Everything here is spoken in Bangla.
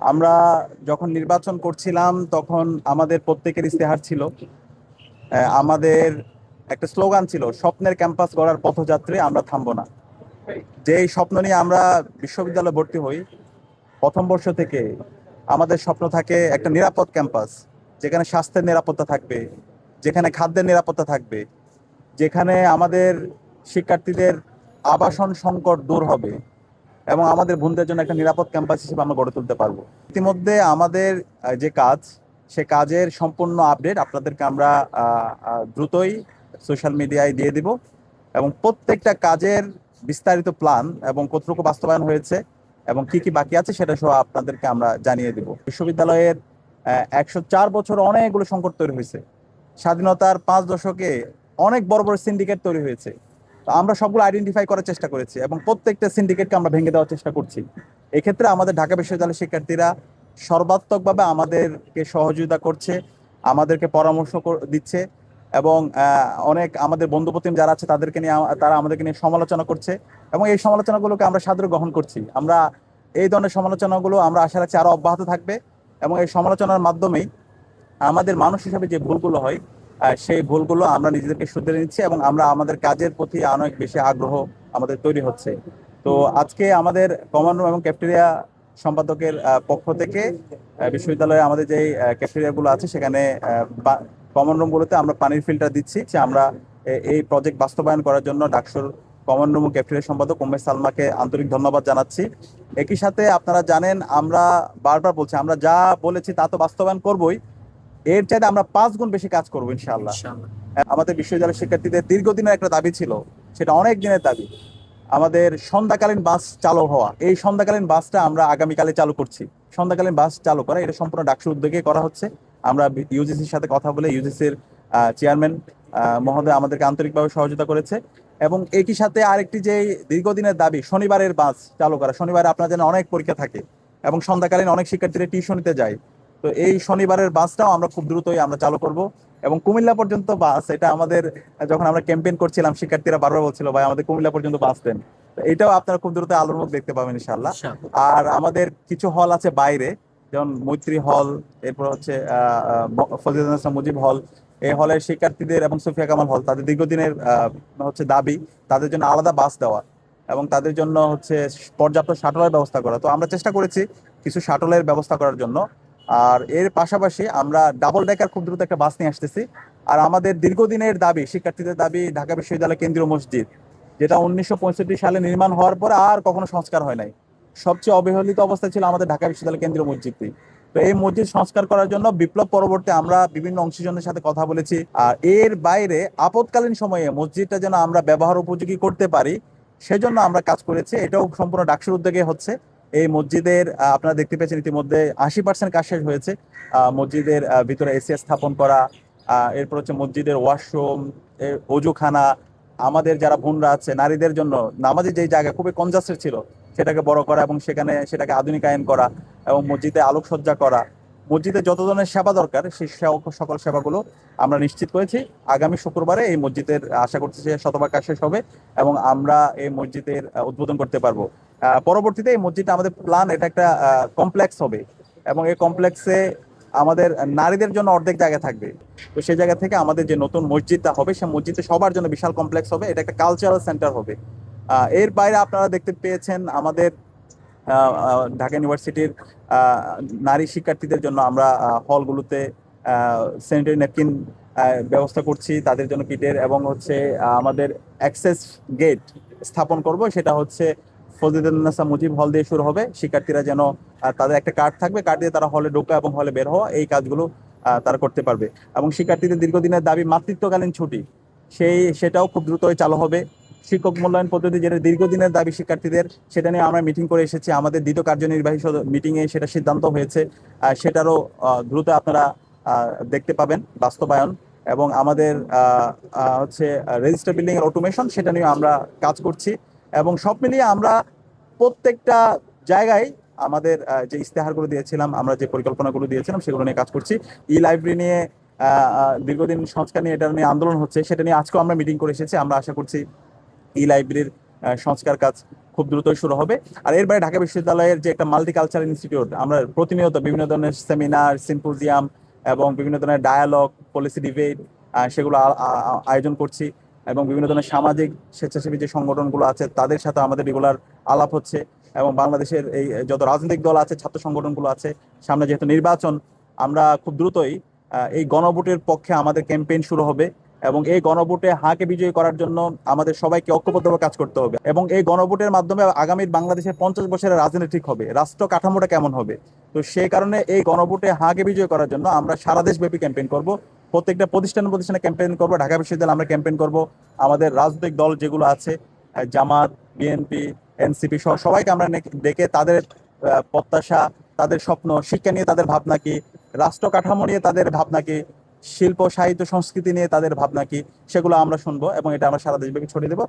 আমরা যখন নির্বাচন করছিলাম তখন আমাদের প্রত্যেকের ইস্তেহার ছিল, আমাদের একটা স্লোগান ছিল, স্বপ্নের ক্যাম্পাস গড়ার পথযাত্রী, আমরা থামবো না। যেই স্বপ্ন নিয়ে আমরা বিশ্ববিদ্যালয়ে ভর্তি হই, প্রথম বর্ষ থেকে আমাদের স্বপ্ন থাকে একটা নিরাপদ ক্যাম্পাস, যেখানে স্বাস্থ্যের নিরাপত্তা থাকবে, যেখানে খাদ্যের নিরাপত্তা থাকবে, যেখানে আমাদের শিক্ষার্থীদের আবাসন সংকট দূর হবে এবং আমাদের বন্ধুদের জন্য একটা নিরাপদ ক্যাম্পাস হিসেবে আমরা গড়ে তুলতে পারবো। ইতিমধ্যে আমাদের যে কাজ, সে কাজের সম্পূর্ণ আপডেট আপনাদেরকে আমরা দ্রুতই সোশ্যাল মিডিয়ায় দিয়ে দিব এবং প্রত্যেকটা কাজের বিস্তারিত প্ল্যান এবং কতটুকু বাস্তবায়ন হয়েছে এবং কি কি বাকি আছে সেটা সহ আপনাদেরকে আমরা জানিয়ে দিব। বিশ্ববিদ্যালয়ের 104 বছর অনেকগুলো সংকট তৈরি হয়েছে। স্বাধীনতার 5 দশকে অনেক বড় বড় সিন্ডিকেট তৈরি হয়েছে। তো আমরা সবগুলো আইডেন্টিফাই করার চেষ্টা করেছি এবং প্রত্যেকটা সিন্ডিকেটকে আমরা ভেঙে দেওয়ার চেষ্টা করছি। এক্ষেত্রে আমাদের ঢাকা বিশ্ববিদ্যালয়ের শিক্ষার্থীরা সর্বাত্মকভাবে আমাদেরকে সহযোগিতা করছে, আমাদেরকে পরামর্শ দিচ্ছে এবং অনেক আমাদের বন্ধুপ্রতিম যারা আছে তাদেরকে নিয়ে তারা আমাদেরকে নিয়ে সমালোচনা করছে এবং এই সমালোচনাগুলোকে আমরা সাদরে গ্রহণ করছি। আমরা এই ধরনের সমালোচনাগুলো আমরা আশা রাখছি আরো অব্যাহত থাকবে এবং এই সমালোচনার মাধ্যমেই আমাদের মানুষ হিসেবে যে ভুলগুলো হয়, সেই ভুলগুলো আমরা নিজেদেরকে শুধরে নিচ্ছি এবং আমরা আমাদের কাজের প্রতি অনেক বেশি আগ্রহ আমাদের তৈরি হচ্ছে। তো আজকে আমাদের কমন রুম এবং ক্যাফটেরিয়া সম্পাদকের পক্ষ থেকে বিশ্ববিদ্যালয়ে আমাদের যে ক্যাফটেরিয়া গুলো আছে সেখানে কমন রুম গুলোতে আমরা পানির ফিল্টার দিচ্ছি। আমরা এই প্রজেক্ট বাস্তবায়ন করার জন্য ডাকসুর কমন রুম ও ক্যাফটেরিয়া সম্পাদক উম্মে সালমাকে আন্তরিক ধন্যবাদ জানাচ্ছি। একই সাথে আপনারা জানেন, আমরা বারবার বলছি, আমরা যা বলেছি তা তো বাস্তবায়ন করবই, এর চাইতে আমরা 5 গুণ বেশি কাজ করবো ইনশাআল্লাহ। ইনশাআল্লাহ। আমাদের বিশ্ববিদ্যালয়ের শিক্ষার্থীদের দীর্ঘদিনের একটা দাবি ছিল, সেটা অনেক দিনের দাবি, আমাদের সন্ধ্যাকালীন বাস চালু হওয়া। এই সন্ধ্যাকালীন বাসটা আমরা আগামীকালে চালু করছি। সন্ধ্যাকালীন বাস চালু করা এটা সম্পূর্ণ ডাকসুর উদ্যোগে করা হচ্ছে। আমরা ইউজিসির সাথে কথা বলে ইউজিসির চেয়ারম্যান মহোদয় আমাদেরকে আন্তরিকভাবে সহযোগিতা করেছে এবং একই সাথে আরেকটি যে দীর্ঘদিনের দাবি, শনিবারের বাস চালু করা। শনিবারে আপনার যেন অনেক পরীক্ষা থাকে এবং সন্ধ্যাকালীন অনেক শিক্ষার্থীরা টিউশনিতে যায়। তো এই শনিবারের বাসটাও আমরা খুব দ্রুতই আমরা চালু করব এবং কুমিল্লা পর্যন্ত বাস, এটা আমাদের যখন আমরা ক্যাম্পেইন করছিলাম শিক্ষার্থীরা বারবার বলছিল, ভাই আমাদের কুমিল্লা পর্যন্ত বাস দেন। তো এটাও আপনারা খুব দ্রুত আলোর মুখ দেখতে পাবেন ইনশাআল্লাহ। ইনশাআল্লাহ। আর আমাদের কিছু হল আছে বাইরে, যেমন মৈত্রী হল, এরপর হচ্ছে ফজিলাতুন নেসা মুজিব হল। এই হলের শিক্ষার্থীদের এবং সুফিয়া কামাল হল, তাদের দীর্ঘদিনের হচ্ছে দাবি তাদের জন্য আলাদা বাস দেওয়া এবং তাদের জন্য হচ্ছে পর্যাপ্ত শাটলের ব্যবস্থা করা। তো আমরা চেষ্টা করেছি কিছু শাটলের ব্যবস্থা করার জন্য। আর এর পাশাপাশি আমরা ডাবল ডেকার খুব দ্রুত একটা বাস নিয়ে আসতেছি। আর আমাদের দীর্ঘদিনের দাবি, শিক্ষার্থীদের দাবি, ঢাকা বিশ্ববিদ্যালয় কেন্দ্রীয় মসজিদ, যেটা 1965 সালে নির্মাণ হওয়ার পরে আর কখনো সংস্কার হয় নাই। সবচেয়ে অবহেলিত অবস্থা ছিল আমাদের ঢাকা বিশ্ববিদ্যালয় কেন্দ্রীয় মসজিদটি। তো এই মসজিদ সংস্কার করার জন্য বিপ্লব পরবর্তী আমরা বিভিন্ন অংশীজনদের সাথে কথা বলেছি। আর এর বাইরে আপৎকালীন সময়ে মসজিদটা যেন আমরা ব্যবহার উপযোগী করতে পারি, সেজন্য আমরা কাজ করেছি। এটাও সম্পূর্ণ ডাকসুর উদ্যোগে হচ্ছে। এই মসজিদের আপনারা দেখতে পেয়েছেন ইতিমধ্যে 80% কাজ শেষ হয়েছে। মসজিদের ভিতরে এসি স্থাপন করা, এরপর হচ্ছে মসজিদের ওয়াশরুম, অজুখানা, আমাদের যারা বোনরা আছে নারীদের জন্য নামাজের যেই জায়গা খুবই কনজাস্টেড ছিল সেটাকে বড় করা এবং সেটাকে আধুনিকায়ন করা এবং মসজিদে আলোকসজ্জা করা। মসজিদে যত ধরনের সেবা দরকার সেই সকল সেবাগুলো আমরা নিশ্চিত করেছি। আগামী শুক্রবারে এই মসজিদের আশা করছি যে শতভাগ কাজ শেষ হবে এবং আমরা এই মসজিদের উদ্বোধন করতে পারবো। পরবর্তীতে এই মসজিদটা আমাদের প্ল্যান, এটা একটা কমপ্লেক্স হবে এবং এই কমপ্লেক্সে আমাদের নারীদের জন্য অর্ধেক জায়গা থাকবে। তো সেই জায়গা থেকে আমাদের যে নতুন মসজিদটা হবে সেই মসজিদে সবার জন্য বিশাল কমপ্লেক্স হবে, এটা একটা কালচারাল সেন্টার হবে। এর বাইরে আপনারা দেখতে পেয়েছেন আমাদের ঢাকা ইউনিভার্সিটির নারী শিক্ষার্থীদের জন্য আমরা হলগুলোতে স্যানিটারি ন্যাপকিন ব্যবস্থা করছি তাদের জন্য কিটের, এবং হচ্ছে আমাদের অ্যাক্সেস গেট স্থাপন করব। সেটা হচ্ছে ফজিলাতুন নেসা মুজিব হল দিয়ে শুরু হবে। শিক্ষার্থীরা যেন তাদের একটা কার্ড থাকবে, কার্ড দিয়ে তারা হলে ঢোকা এবং হলে বের হওয়া, এই কাজগুলো তারা করতে পারবে। এবং শিক্ষার্থীদের দীর্ঘদিনের দাবি মাতৃত্বকালীন ছুটি, সেটাও খুব দ্রুতই চালু হবে। শিক্ষক মূল্যায়ন পদ্ধতি, যেটা দীর্ঘদিনের দাবি শিক্ষার্থীদের, সেটা নিয়ে আমরা মিটিং করে এসেছি। আমাদের দ্বিতীয় কার্যনির্বাহী মিটিং এ সেটা সিদ্ধান্ত হয়েছে। সেটারও দ্রুত আপনারা দেখতে পাবেন বাস্তবায়ন। এবং আমাদের হচ্ছে রেজিস্টার বিল্ডিং এর অটোমেশন, সেটা নিয়ে আমরা কাজ করছি। এবং সব মিলিয়ে আমরা প্রত্যেকটা জায়গায় আমাদের যে ইস্তেহারগুলো দিয়েছিলাম, আমরা যে পরিকল্পনাগুলো দিয়েছিলাম সেগুলো নিয়ে কাজ করছি। ই লাইব্রেরি নিয়ে দীর্ঘদিন সংস্কার নিয়ে এটা নিয়ে আন্দোলন হচ্ছে, সেটা নিয়ে আজকেও আমরা মিটিং করে এসেছি। আমরা আশা করছি ই লাইব্রেরির সংস্কার কাজ খুব দ্রুতই শুরু হবে। আর এর বাইরে ঢাকা বিশ্ববিদ্যালয়ের যে একটা মাল্টিকালচারাল ইনস্টিটিউট, আমরা প্রতিনিয়ত বিভিন্ন ধরনের সেমিনার, সিম্পোজিয়াম এবং বিভিন্ন ধরনের ডায়ালগ, পলিসি ডিবেট সেগুলো আয়োজন করছি। এবং বিভিন্ন ধরনের সামাজিক স্বেচ্ছাসেবী যে সংগঠনগুলো আছে তাদের সাথে আমাদের রেগুলার আলাপ হচ্ছে। এবং বাংলাদেশের এই যত রাজনৈতিক দল আছে, ছাত্র সংগঠনগুলো আছে, সামনে যেহেতু নির্বাচন, আমরা খুব দ্রুতই এই গণভোটের পক্ষে আমাদের ক্যাম্পেইন শুরু হবে। এবং এই গণভোটে হাঁকে বিজয়ী করার জন্য আমাদের সবাইকে ঐক্যবদ্ধভাবে কাজ করতে হবে। এবং এই গণভোটের মাধ্যমে আগামীর বাংলাদেশের 50 বছরের রাজনীতি ঠিক হবে, রাষ্ট্র কাঠামোটা কেমন হবে। তো সেই কারণে এই গণভোটে হাঁকে বিজয় করার জন্য আমরা সারা দেশব্যাপী ক্যাম্পেইন করব। প্রত্যেকটা প্রতিষ্ঠানে প্রতিষ্ঠানে ক্যাম্পেইন করব, ঢাকা বিশ্ববিদ্যালয়ে আমরা ক্যাম্পেইন করব। আমাদের রাজনৈতিক দল যেগুলো আছে, জামাত, বিএনপি, এনসিপি সহ সবাইকে আমরা ডেকে তাদের প্রত্যাশা, তাদের স্বপ্ন, শিক্ষা নিয়ে তাদের ভাবনা কি, রাষ্ট্র কাঠামো নিয়ে তাদের ভাবনা কি, শিল্প সাহিত্য সংস্কৃতি নিয়ে তাদের ভাবনা কি, সেগুলো আমরা শুনবো এবং এটা আমরা সারা দেশব্যাপী ছড়িয়ে দেবো।